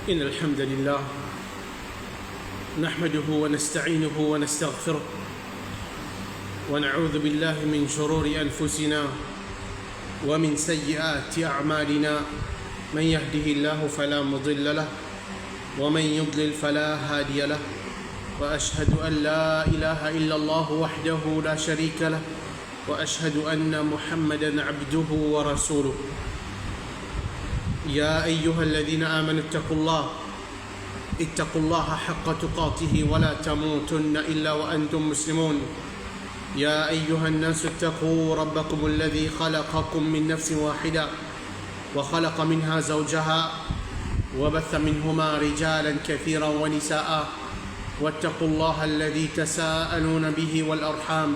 إن الحمد لله نحمده ونستعينه ونستغفره ونعوذ بالله من شرور أنفسنا ومن سيئات أعمالنا من يهده الله فلا مضل له ومن يضلل فلا هادي له وأشهد أن لا إله إلا الله وحده لا شريك له وأشهد أن محمدا عبده ورسوله يا أيها الذين آمنوا اتقوا الله حق تقاته ولا تموتن إلا وأنتم مسلمون يا أيها الناس اتقوا ربكم الذي خلقكم من نفس واحدة وخلق منها زوجها وبث منهما رجالا كثيرا ونساء واتقوا الله الذي تساءلون به والأرحام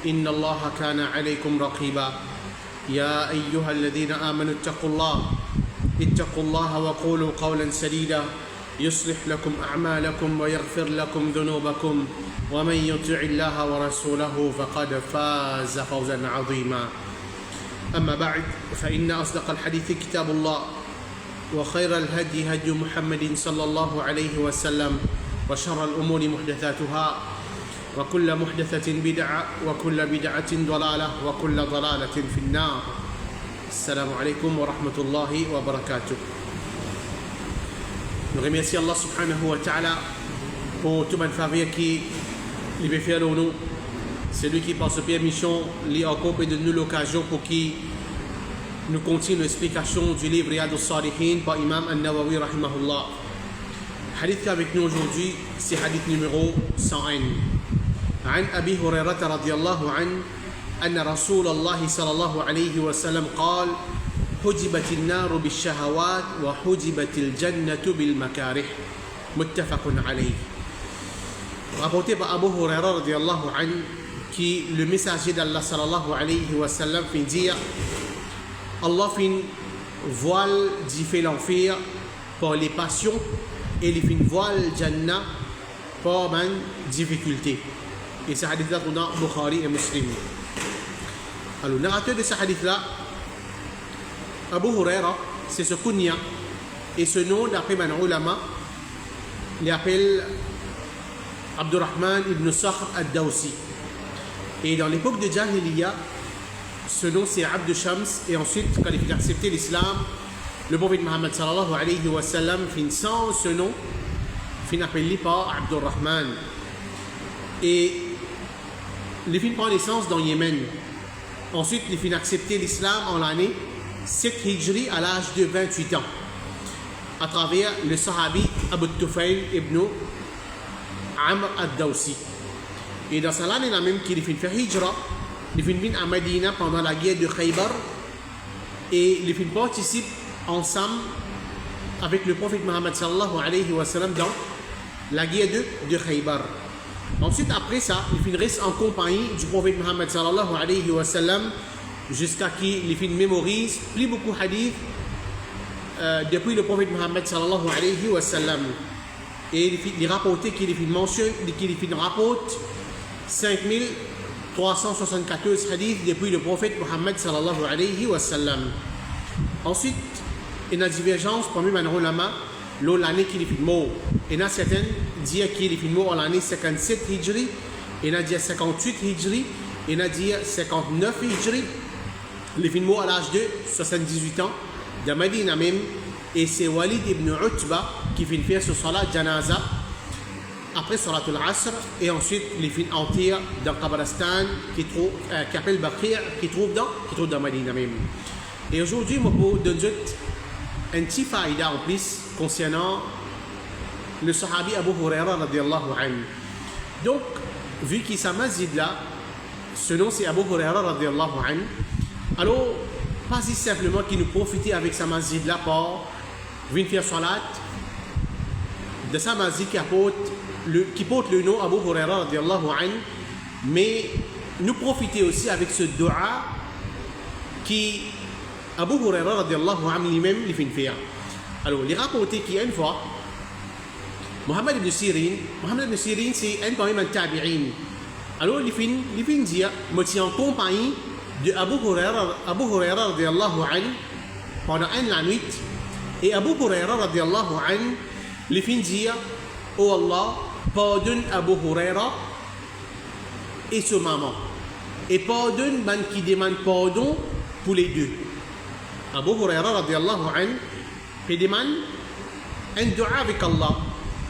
إن الله كان عليكم رقيبا يا أيها الذين آمنوا اتقوا الله وقولوا قولا سديدا يصلح لكم أعمالكم ويغفر لكم ذنوبكم ومن يطع الله ورسوله فقد فاز فوزا عظيما أما بعد فإن أصدق الحديث كتاب الله وخير الهدي هدي محمد صلى الله عليه وسلم وشر الأمور محدثاتها وكل محدثة بدعة وكل بدعة ضلالة وكل ضلالة في النار. Assalamu alaikum wa rahmatullahi wa barakatuh. Nous remercions Allah subhanahu wa ta'ala pour tout le faveur qui lui fait au nous. C'est lui qui, par ce permission, lui encore de nous l'occasion pour qu'il nous continue l'explication du livre Riyad al-Salihin par Imam al-Nawawi rahimahullah. Hadith avec nous aujourd'hui, c'est hadith numéro 101. عن أبي هريرة رضي الله عنه أن رسول الله صلى الله عليه وسلم قال حجبت النار بالشهوات وحجبت الجنة بالمكاره متفق عليه. Rapporté par Abu Huraira radiallahu anhu qui le messager d'Allah sallallahu alayhi wa sallam fin dire Allah fin voile d'y fait l'enfer pour les passions et les fin voile Jannah pour une difficulté. Et ce hadith là dans Bukhari et Muslim. Alors, le narrateur de ce hadith-là, Abu Huraira, c'est ce kunya. Et ce nom, d'après man ulama, l'appelle Abdurrahman ibn Sakhr al-Dawsi. Et dans l'époque de Jahiliya, ce nom c'est Abd Shams. Et ensuite, quand il a accepté l'islam, le prophète Muhammad sallallahu alayhi wa sallam, fin sans ce nom, fin appelé par Abdurrahman. Et il fin prend naissance dans Yémen. Ensuite, il finit accepter l'islam en l'année 7 Hijri à l'âge de 28 ans, à travers le Sahabi Abu Tufayl ibn Amr al-Dawsi. Et dans cette année-là même qu'il finit faire Hijra, il finit à Medina pendant la guerre de Khaybar et il finit participe ensemble avec le prophète Muhammad sallallahu alayhi wa sallam dans la guerre de Khaybar. Ensuite, après ça, il reste en compagnie du prophète Muhammad sallallahu alayhi wa sallam jusqu'à qu'il mémorise plus beaucoup de hadiths depuis le prophète Muhammad sallallahu alayhi wa sallam. Et il rapporte qu'il rapporte 5374 hadiths depuis le prophète Muhammad sallallahu alayhi wa sallam. Ensuite, il y a une divergence parmi les ulama. L'année qu'il est mort. Il y a certains disent qu'il est mort en l'année 57 Hijri, il y a dit 58 Hijri, il y a dit 59 Hijri. Il est mort à l'âge de 78 ans, de Medina même, et c'est Walid ibn Utba qui finit faire ce salat janaza après salat al-Asr, et ensuite il finit enterré dans Qabristan qui appelle Baqir, qui trouve dans Medina même. Et aujourd'hui, je vais donner un petit faïda en plus concernant le Sahabi Abu Huraira radiallahu anhu. Donc, vu qu'il s'est masjid là, ce nom c'est Abu Huraira radiallahu anhu, alors, pas si simplement qu'il nous profite avec sa masjid là pour venir faire salat de sa masjid qui porte le nom Abu Huraira radiallahu anhu, mais nous profiter aussi avec ce dua qui Abu Huraira radiallahu anhu lui-même il fait faire. Alors, il rapporté qu'il y a une fois, Muhammad ibn Sirin c'est un parmi les tabi'in. Alors, il fait dire, je suis en compagnie de Abu Huraira radiallahu anhu pendant la nuit. Et Abu Huraira radiallahu anhu les fins dire, oh Allah, pardonne Abu Huraira et sa maman. Et pardonne man qui demande pardon pour les deux. Abu Huraira radiallahu anhu, il demande un dua avec Allah.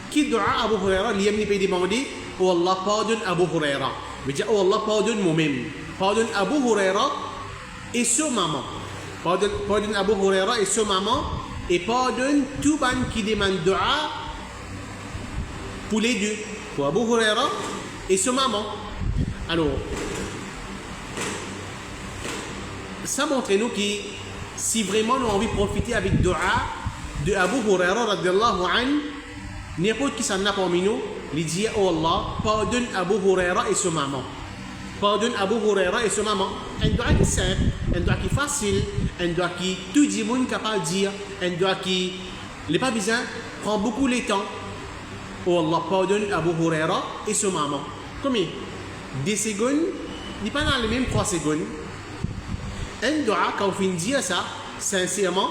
Qui dua Abu Huraira, il peut demander, oh Allah, pardonne Abu Huraira. Il dit, oh Allah, pardonne moi-même. Pardonne Abu Huraira et sa maman. Pardonne Abu Huraira et sa maman. Et pardonne tout le monde qui demande dua pour les deux. Pour Abu Huraira et sa maman. Alors, ça montre nous que si vraiment nous avons envie de profiter avec dua de Abu Huraira radiallahu anhu, n'importe qui s'en a parmi nous, il dit, oh Allah, pardonne Abu Huraira et sa maman. Pardonne Abu Huraira et sa maman. Un doigt qui est simple, un doigt qui est facile, un doigt qui tout le monde est capable de dire, un doigt qui n'est pas besoin, prend beaucoup de temps. Oh Allah, pardonne Abu Huraira et sa maman. Combien? 10 secondes, il n'est pas dans les mêmes 3 secondes. Un doigt, quand on finit de dire ça, sincèrement,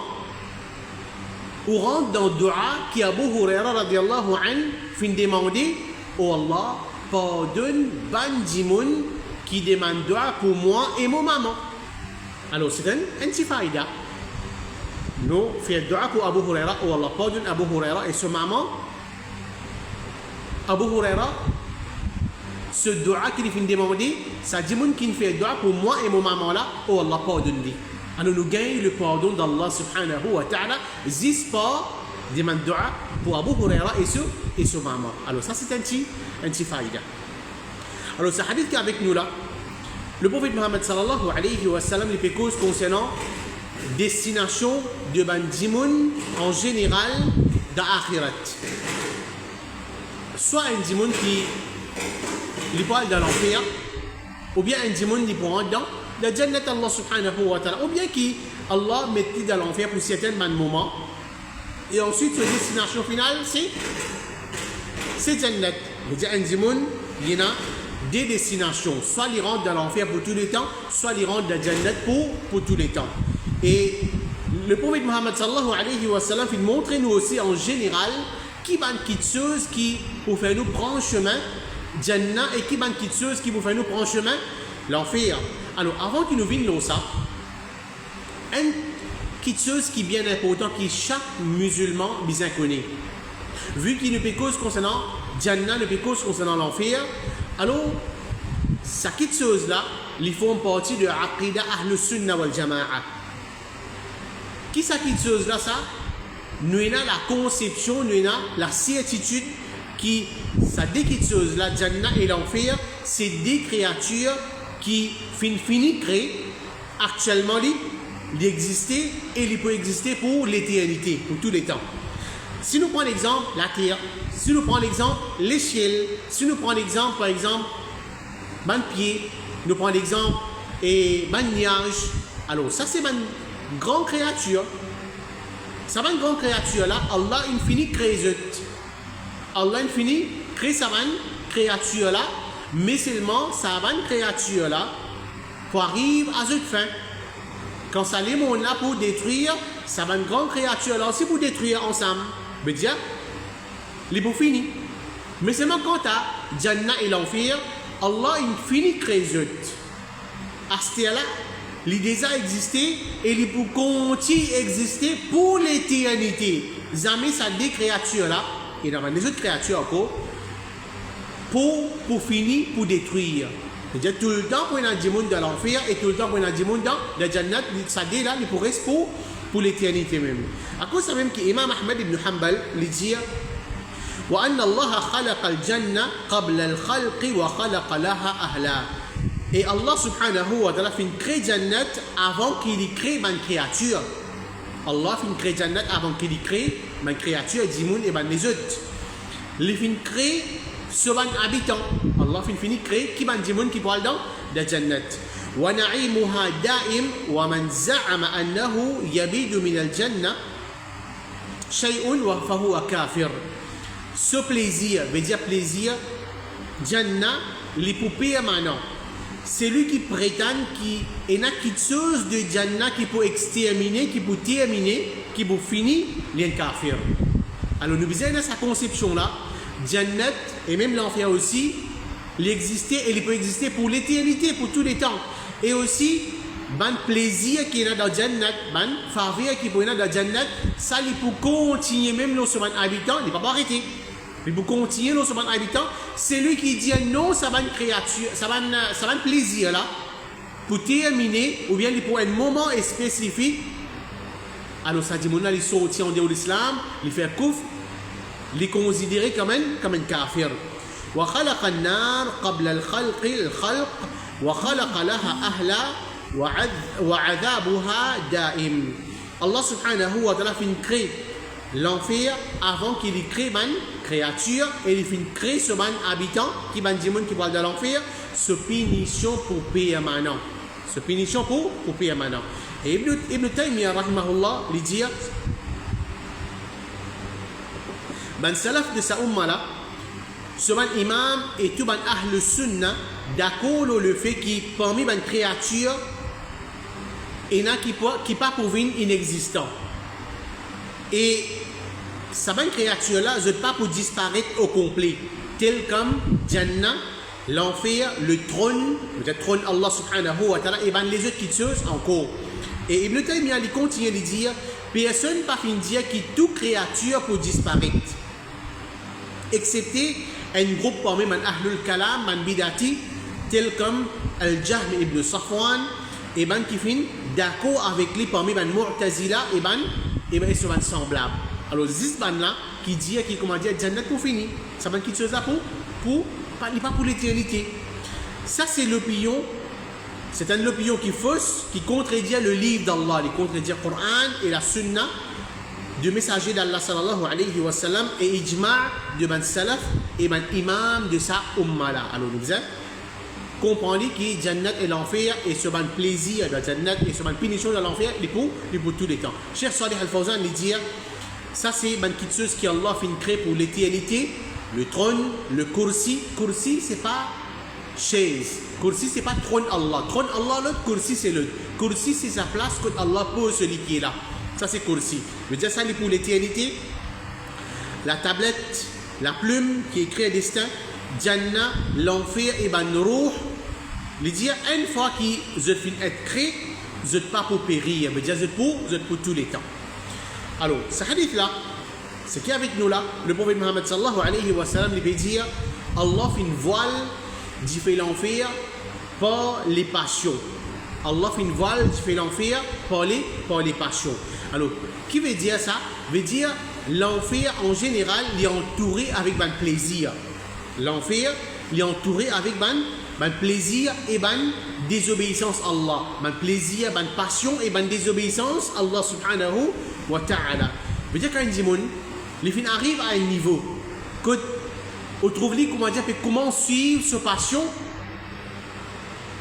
on rentre dans le doigt qui Abu Huraira radiallahu anhu finit de demander, oh Allah, pardonne Bandimoun qui demande doigt pour moi et mon maman. Alors c'est un petit faïda. Nous faisons doigt pour Abu Huraira, oh Allah, pardonne Abu Huraira et sa maman. Abu Huraira, ce doigt qu'il finit de demander, ça dit qu'il fait doigt pour moi et mon maman là, oh Allah, pardonne-lui. Alors nous gagnons le pardon d'Allah subhanahu wa ta'ala, juste pas demande doigt pour Abu Huraira et sa maman. Alors ça c'est un petit faïda. Alors ce hadith qui est avec nous là, le prophète Muhammad sallallahu alayhi wa sallam, les pécos concernant destination de Bandimoun en général dans l'akhirat. Soit un dimoun qui lui parle dans l'enfer, ou bien un dimoun qui prend dans la Jannat Allah subhanahu wa ta'ala, ou bien qui Allah mettait dans l'enfer pour certains moments, et ensuite sa destination finale c'est Jannat. C'est-à-dire un dimoun, il y en a des destinations, soit il rentre dans l'enfer pour tous les temps, soit il rentre dans la Jannat pour tous les temps. Et le prophète Muhammad sallallahu alayhi wa sallam il montre nous aussi en général qui va quelque chose qui pour faire nous prendre chemin Jannah et qui va quelque chose qui pour faire nous prendre chemin l'enfer. Alors avant qu'il nous vienne dans ça, quelque chose qui est bien important que chaque musulman bien connaît. Vu qu'il nous pécose concernant Jannah, nous pécose concernant l'enfer, alors ça quelque chose là, ils font partie de l'Aqidah Ahlus Sunnah wal Jama'a. Qui ça quelque chose là ça? Nous avons la conception, nous avons la certitude qui ça dit quelque chose là, Jannah et l'enfer, c'est des créatures qui finissent créer actuellement exister et ils peuvent exister pour l'éternité, pour tous les temps. Si nous prenons l'exemple la terre, si nous prenons l'exemple l'échelle, si nous prenons l'exemple par exemple ban pied, nous prenons l'exemple et ban nuage, alors ça c'est une grande créature. Ça va une grande créature là, Allah infini crée Allah infini crée sa créature là, mais seulement ça va une créature là pour arriver à cette fin. Quand ça les mondes là pour détruire, ça va une grande créature là aussi pour détruire ensemble. Mais déjà, les pour fini. Mais seulement quand tu as Jannah et l'enfer, Allah infini crée à ce là, il déjà existé et il peut continuer à exister pour l'éternité. Jamais ça des créatures là, et il y a des autres créatures encore, pour finir, pour détruire. C'est-à-dire tout le temps pour un démon dans l'enfer et tout le temps pour un démon dans la Jannat, ça dit là, il pourrait rester pour l'éternité même. À cause de ça même qu'Imam Ahmad ibn Hanbal lui dit وأن الله خلق الجنة قبل الخلق وخلق لها أهلها. Et Allah subhanahu wa ta'ala fait créer Jannat avant qu'il crée une créature. Allah fait créer Jannat avant qu'il crée une créature, Dimoun et les autres. Il fait créer ce habitant. Allah fait créer qui est Dimoun qui parle dans la Jannat. ونعيمها دائم ومن زعم أنه يبيد من الجنة شيء فهو كافر. Ce plaisir veut dire plaisir, Jannah, les poupées permanent. C'est lui qui prétend qu'il y a quelque chose de Jannah qui peut exterminer, qui peut terminer, qui peut finir, il est kafir. Alors nous disons dans sa conception là, Jannat et même l'enfer aussi, il existait et il peut exister pour l'éternité, pour tous les temps. Et aussi, ban plaisir qui est dans Jannat, ban faveur qui est dans Jannat, ça il peut continuer même nos semaines habitants, il ne va pas arrêter. Il peut continuer nos semaines habitants. C'est lui qui dit non, ça va une créature, ça va un plaisir là, pour terminer, ou bien il pour un moment spécifique. Alors ça dit, mon il sortit en dehors de l'islam, il fait kouf, il est considéré comme un kafir. وخلق النار قبل الخلق وخلق لها أهلا وعذابها دائم. Allah subhanahu wa ta'ala fin crée l'enfer avant qu'il y crée une créature et il fin crée ce man habitant qui ban dimon qui parle de l'enfer, ce punition pour permanent. Ce punition pour permanent. Et Ibn Taymiyyah rahimahullah lui dit ban salaf de sa umma là, ce ban imam et tout ban ahl sunnah d'accord le fait qu'il parmi ban créature il y en a qui pas pour venir inexistant. Et ça ban créature là je pas pour disparaître au complet, tel comme Jannah, l'enfer, le trône Allah subhanahu wa ta'ala et ban les autres qui tuent encore. Et Ibn Taymiyyah il continue de dire personne pas fin dire que toute créature peut disparaître excepté un groupe parmi man ahlul kalam man bidati tel comme al-Jahm ibn Safwan et ban qui fin d'accord avec lui parmi man mu'tazila et ban ils sont semblables. Alors this ban là qui dit qui comment dire Jannat pour finir ça ban qui chose là pour pas pour l'éternité. Ça c'est l'opinion. C'est une opinion qui fausse, qui contredit le livre d'Allah, qui contredit le Coran et la Sunna du messager d'Allah sallallahu alayhi wa sallam et ijma' de ban salaf et ban imam de sa umma là. Alors nous comprenez que Jannat et l'enfer et ce ban plaisir de Jannat et ce ban punition de l'enfer il pour tous les temps. Cheikh Salih Al-Fawzan dit ça c'est ban quelque chose qui Allah fin créé pour l'éternité, le trône, le kursi. Kursi c'est pas chaise. Kursi c'est pas trône Allah. Trône Allah l'autre, kursi c'est l'autre. Kursi c'est sa place que Allah pose celui qui est là. Ça c'est kursi. Je veux dire ça c'est pour l'éternité. La tablette, la plume qui écrit un destin, Jannah, l'enfer et ban ruh. Il dit une fois que je finis être créé, je ne pas pour périr. Je veux dire je pour tous les temps. Alors, ce hadith là, ce qui est avec nous là, le prophète Muhammad sallallahu alayhi wa sallam il veut dire Allah fait une voile du fait l'enfer par les passions. Allah fait une voile du fait l'enfer par les passions. Alors, qui veut dire ça? Veut dire l'enfer en général il est entouré avec ban plaisir. L'enfer il est entouré avec ban plaisir et ban désobéissance à Allah. Ban plaisir, ban passion et ban désobéissance à Allah subhanahu wa ta'ala. Veut dire qu'un dimon, les fins arrivent à un niveau que on trouve comment suivre ce passion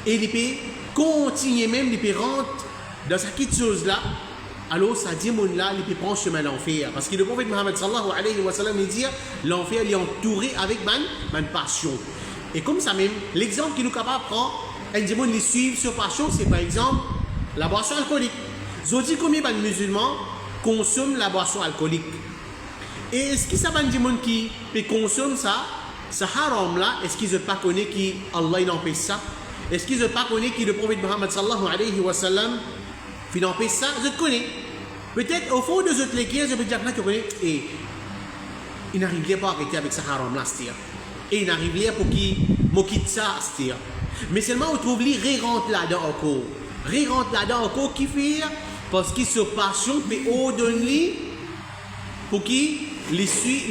et il peut continuer même, il peut rentrer dans cette petite chose là. Alors ça dit mon là, il peut prendre chemin l'enfer parce que le prophète Muhammad sallallahu alayhi wa sallam il dit l'enfer il est entouré avec ban passion. Et comme ça même, l'exemple qui nous capable de prendre, un démon qui suit ce passion, c'est par exemple la boisson alcoolique. Je dis combien de musulmans consomment la boisson alcoolique. Et est-ce que ça va un démon qui consomme ça haram là, est-ce qu'ils ne pas connaissent qu'Allah il empêche ça? Est-ce qu'ils ne pas connaissent que le prophète Muhammad sallallahu alayhi wa sallam il empêche ça? Je te connais. Peut-être au fond de ce léguer, je peux dire que tu connais. Et il n'arrive pas à arrêter avec ça haram là, c'est-à-dire. Et il n'arrive pas pour qu'il m'occupe ça, c'est-à-dire. Mais seulement on trouve lui rentre là-dedans encore. Rentre là-dedans encore qui fait parce qu'il se passion mais au-delà pour qu'il les suit,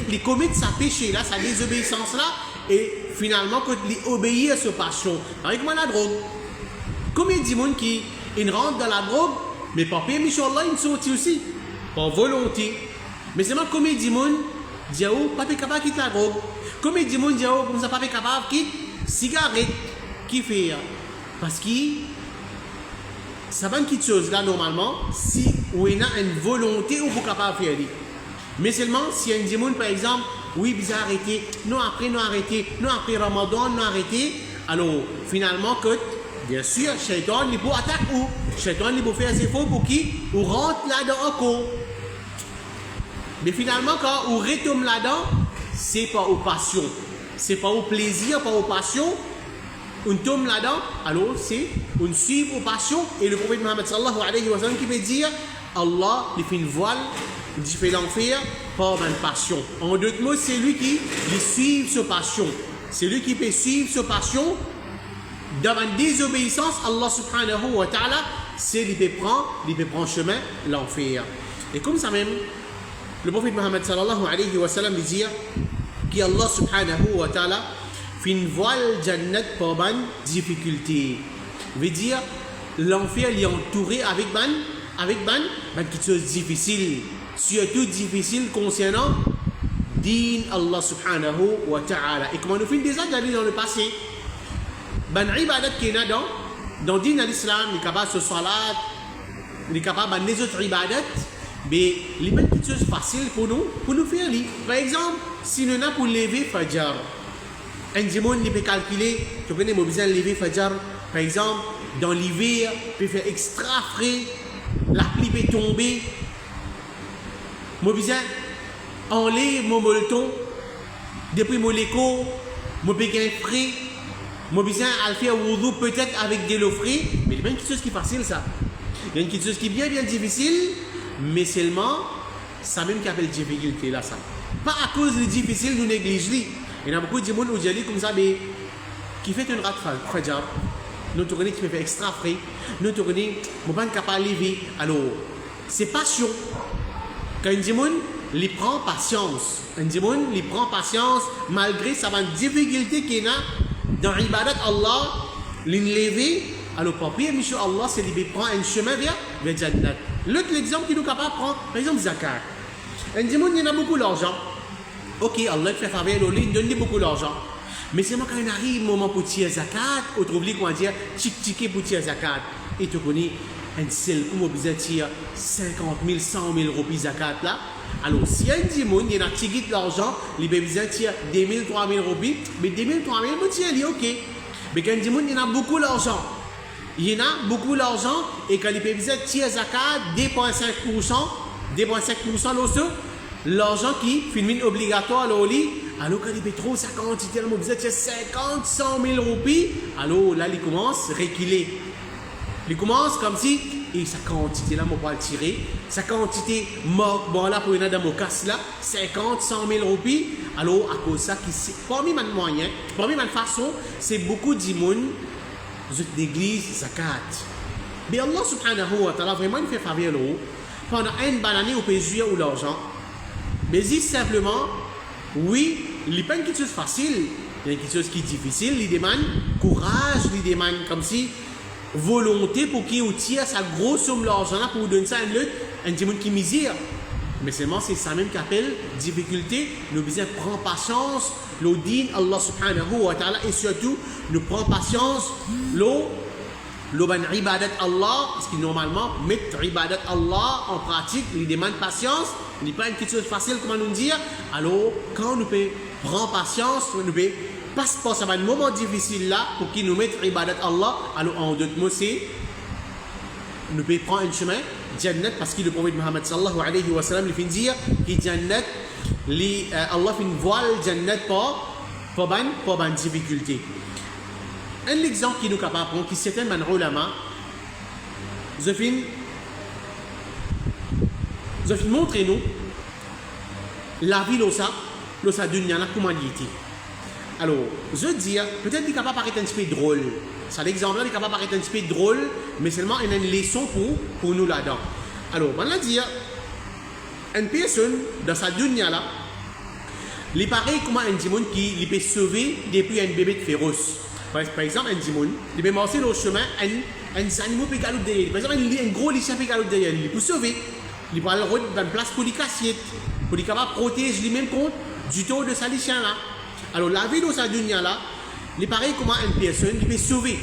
les commettre sa péché là, sa désobéissance là, et finalement quand il obéit à ce passion. Avec moi la drogue. Combien de monde qui rentre dans la drogue, mais par paix, Inch'Allah, il sortit aussi, par volonté. Mais c'est moi combien de monde dit oh, pas capable de quitter la drogue. Combien de monde dit oh, comme ça pas capable de quitter cigarette qui fait parce que ça va une petite chose là normalement si on a une volonté ou pour capable de faire. Mais seulement si un démon par exemple oui bizarre arrêté non après Ramadan non arrêté alors finalement que bien sûr Shaitan il peut attaquer ou Shaitan il peut faire ses faux pour qui ou rentre là dans encore Mais finalement, quand on retombe là-dedans, c'est pas aux passions. C'est pas au plaisir, pas aux passions. On tombe là-dedans, alors c'est on suit aux passions. Et le prophète Mohammed sallallahu alayhi wa sallam qui veut dire Allah, il fait une voile, il fait l'enfer par une passion. En d'autres mots, c'est lui qui suit ce passion. C'est lui qui peut suivre ce passion. Dans une désobéissance, Allah subhanahu wa ta'ala, c'est lui qui prend chemin l'enfer. Et comme ça même, le prophète Mohammed sallallahu alayhi wa sallam dit qu'Allah subhanahu wa ta'ala fait une voile jannat par une difficulté. Veut dire, l'enfer est entouré avec quelque chose de difficile. Surtout difficile concernant din Allah subhanahu wa ta'ala. Et comme on a fait déjà dans le passé, ban ibadat qui est dans din l'islam, il est capable de salat, il est capable de les autres ibadat, mais il n'est pas quelque chose de facile pour nous faire. Par exemple, si nous avons pour lever Fajr, un dimanche, il peut calculer, tu connais, il a besoin de lever Fajr, par exemple, dans l'hiver, il peut faire extra frais, la pluie peut tomber, il a besoin d'enlever mon molleton, depuis mon écho, il peut gagner frais, il a besoin de faire wudu peut-être avec de l'eau frais, mais il y a quelque chose qui est facile ça. Il y a quelque chose qui est bien difficile, mais seulement, ça même qui appelle difficulté là, ça. Pas à cause de difficile, nous négligeons. Il y a beaucoup de gens qui comme ça, mais qui fait une rate Fajr. Nous tournons qui fait extra frais. Nous tournons, nous ne sommes pas capables de lever. Alors, c'est passion. Quand un démon, il prend patience. Un démon, il prend patience malgré sa difficulté qu'il y a dans l'ibadat Allah, l'enlever. Alors, pour prier, Monsieur Allah, c'est qu'il prend un chemin vers Jannat. L'autre exemple qu'il nous capable de prendre, par exemple, Zakat. Un démon, il a beaucoup d'argent. Ok, Allah fait faveur, il donne beaucoup d'argent. Mais c'est moi quand il arrive le moment pour tirer Zakat, on trouve qu'on dire tic-tiquer pour tirer Zakat. Et tu connais un seul coup, on besoin de tirer 50 000, 100 000 roupies Zakat là. Alors, si un démon, il a tiré de l'argent, il a besoin de tirer 2 000, 3 000 roupies, mais 2 000, 3 000, il tire, il est ok. Mais quand un démon, il a beaucoup d'argent. Il y en a beaucoup d'argent et quand il a besoin de tirer Zakat, 2,5%, 2,5% l'osso, l'argent qui finit obligatoire alors quand il paye trop sa quantité, il besoin de 50, 100 000 roupies, alors là il commence à reculer. Il commence comme si, et sa quantité là, on va le tirer, sa quantité bon là pour une dans mon casse là, 50, 100 000 roupies, alors à cause de ça, parmi mes moyens, parmi mes façons, c'est beaucoup d'immunes. L'église zakat. Mais Allah subhanahu wa ta'ala vraiment il fait faveur l'eau. Pendant une bonne année, on peut jouer ou l'argent. Mais il simplement, oui, il n'est pas quelque chose de facile. Il y a quelque chose qui est difficile. Il demande courage, il demande comme si volonté pour qu'il tire sa grosse somme d'argent pour donner ça à un monde qui misère. Mais seulement c'est ça même qui appelle difficulté. Nous devons prendre patience, le din Allah subhanahu wa ta'ala et surtout nous prendre patience, le ban ibadat Allah, parce que normalement mettre ibadat Allah en pratique, il demande patience, il n'est pas une chose facile comment nous dire. Alors quand nous pouvons prendre patience, nous pouvons passer par un moment difficile là pour qu'il nous mette ibadat Allah. Alors en d'autres mots c'est nous pouvons prendre un chemin Jannat parce que le prophète Mohammed sallallahu alayhi wa sallam il fait dire que Jannat Allah fait une voile Jannat pour une difficulté. Un exemple qui nous est capable de prendre, qui c'est un ulama, je vais montrer nous la vie de ça dunya comment il était. Alors, je dis, peut-être qu'il est capable de paraître un petit peu drôle. Ça, l'exemple là, il est capable de paraître un petit peu drôle, mais seulement il y a une leçon pour nous là-dedans. Alors, on va dire, une personne dans sa dunya là, il est pareil comme un démon qui peut sauver depuis un bébé de féroce. Par exemple, un démon, il peut marcher dans le chemin, un animal peut galoper derrière. Par exemple, un gros lichet peut galoper derrière. Il peut sauver. Il peut aller dans une place pour les casser, pour les capables de protéger lui-même contre du taux de sa lichet là. Alors, la vie dans sa dunya là, il est pareil comme une personne qui peut sauver.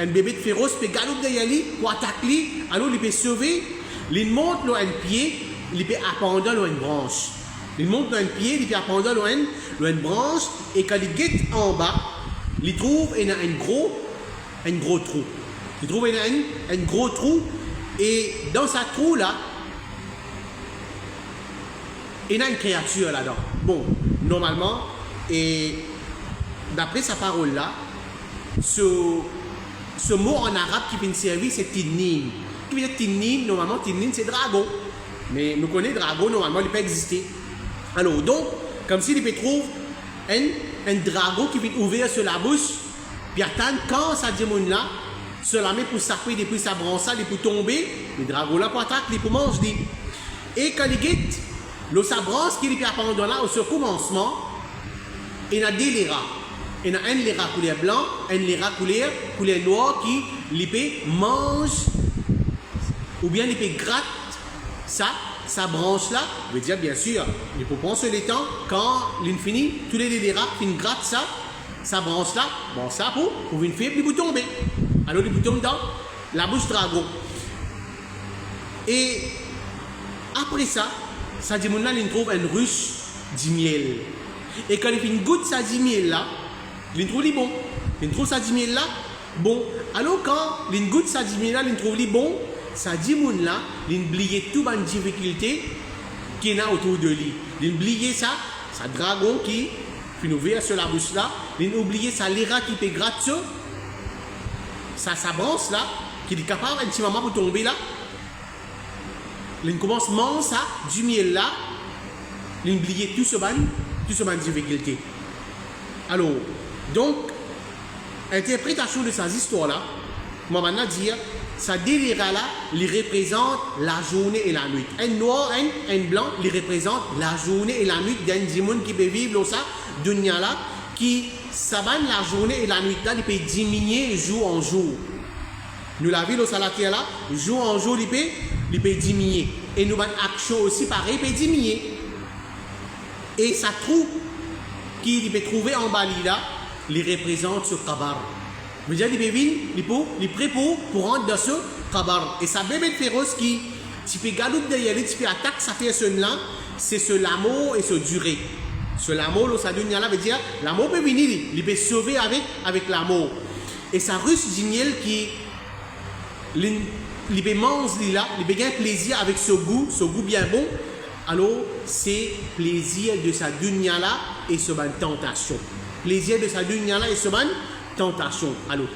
Un bébé de féroce peut galoper derrière lui pour attaquer lui. Alors, il peut sauver. Il monte là un pied, il peut appendre là une branche. Il monte là un pied, il peut appendre là une branche. Et quand il guette en bas, il trouve un gros trou. Il trouve un gros trou. Et dans ce trou là, il y a une créature là-dedans. Bon, normalement, et d'après sa parole-là, ce mot en arabe qui vient servir, c'est tinnin. Qui veut dire tinnin? Normalement, tinnin, c'est dragon. Mais nous connaissons dragon, normalement, il peut exister. Alors, donc, comme s'il peut trouver un dragon qui vient ouvrir sur la bouche, puis attendre quand ça dit là, se la met pour s'appuyer depuis sa branche, il peut tomber, le dragon là pour attaquer, il peut manger. Et quand il guette, le sa branche qui est pendant là, au commencement, il y a deux lira. Il y a un lira couleur blanc, un lira couleur noir qui il mange ou bien il peut gratte sa branche là. Je veux dire bien sûr, il faut prendre le temps quand l'infini, tous les lira qui gratte sa branche là, bon ça pour une fille, il peut tomber. Alors il peut tomber dans la bouche dragon. Et après ça dit mon là, il trouve une ruche du miel. Et quand il fait une goutte ça du miel là, il trouve les bon. Il trouve ça du miel là, bon. Alors quand il goûte ça du miel là, il trouve les bon, ça dit mon là, il oublie toute une difficulté qu'il y a autour de lui. Il oublie ça dragon qui fait ouvrir sur la bouche là, il oublie ça lira qui peut gratter sa branche là, qui est capable un petit moment pour tomber là. Il commence à manger ça du miel là, il oublie tout ce difficulté. Alors, donc, interprétation de ces histoires-là, moi maintenant dire, ça délire là, il représente la journée et la nuit. Un noir, un blanc, il représente la journée et la nuit d'un démon qui peut vivre ça, dunya là, qui s'abonne la journée et la nuit là, il peut diminuer jour en jour. Nous la vie sur la terre là, jour en jour, il peut diminuer. Et nous avons action aussi pareil, il peut diminuer. Et ça trouve qu'il peut trouver en bas là, il représente ce kabar. Vous dire, il peut venir, il prêt pour rentrer dans ce kabar. Et ça bébé féroce qui, tu peux galoper derrière lui, tu peux attaquer sa personne là, c'est ce l'amour et ce durée. Ce l'amour, ça là veut dire, l'amour peut venir, il peut sauver avec l'amour. Et ça russe du miel qui, il peut manger là, il peut gagner plaisir avec ce goût bien bon. Alors, c'est plaisir de sa dunya là et ce ban tentation. Plaisir de sa dunya là et ce ban tentation. Alors,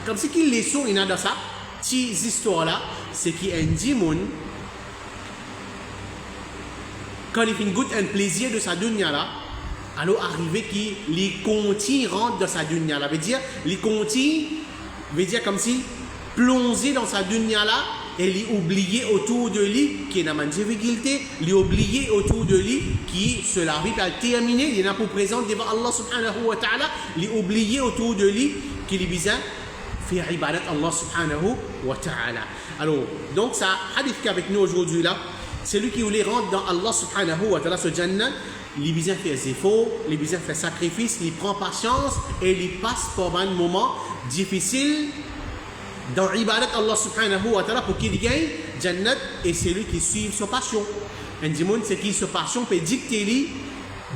comme si qu'il les sont, il y a dans ça, ces histoires-là, c'est qu'il y a un démon, quand il fait une goutte, un plaisir de sa dunya là, alors arrivé qu'il les continue rentre dans sa dunya là. Veut dire, les continue, veut dire comme si plongé dans sa dunya là, et lui oublier autour de lui qui est dans une difficulté, lui oublier autour de lui qui se la vie a terminé, il est pour présent devant Allah subhanahu wa ta'ala, lui oublier autour de lui qui lui besoin faire ibadat Allah subhanahu wa ta'ala. Alors, donc ça, hadith qu'avec nous aujourd'hui là, c'est lui qui voulait rentrer dans Allah subhanahu wa ta'ala ce jannah, il besoin faire des efforts, il besoin faire sacrifice, il prend patience et il passe par un moment difficile dans l'ibadat Allah subhanahu wa ta'ala pour qu'il gagne Jannat et c'est lui qui suit sa passion. Un démon, c'est qui sa passion peut dicter lui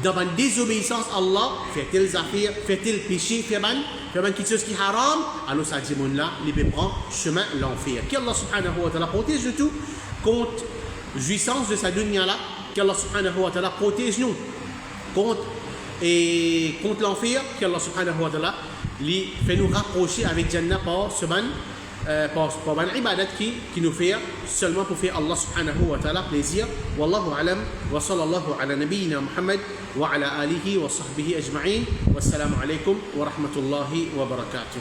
dans une désobéissance à Allah, fait-il affaires, fait-il péché, fait-il quelque chose qui est haram, alors ce démon-là, il peut prendre chemin l'enfer. Qu'Allah subhanahu wa ta'ala protège de tout contre jouissance de sa dunya-là, qu'Allah subhanahu wa ta'ala protège nous contre l'enfer, qu'Allah subhanahu wa ta'ala lui fait nous rapprocher avec Jannah par ce par une ibadat qui nous fait seulement pour faire Allah subhanahu wa ta'ala plaisir. Wallahu alam wa sallallahu ala nabiyyina Muhammad wa ala alihi wa sahbihi ajma'in. Wassalamu alaikum wa rahmatullahi wa barakatuh.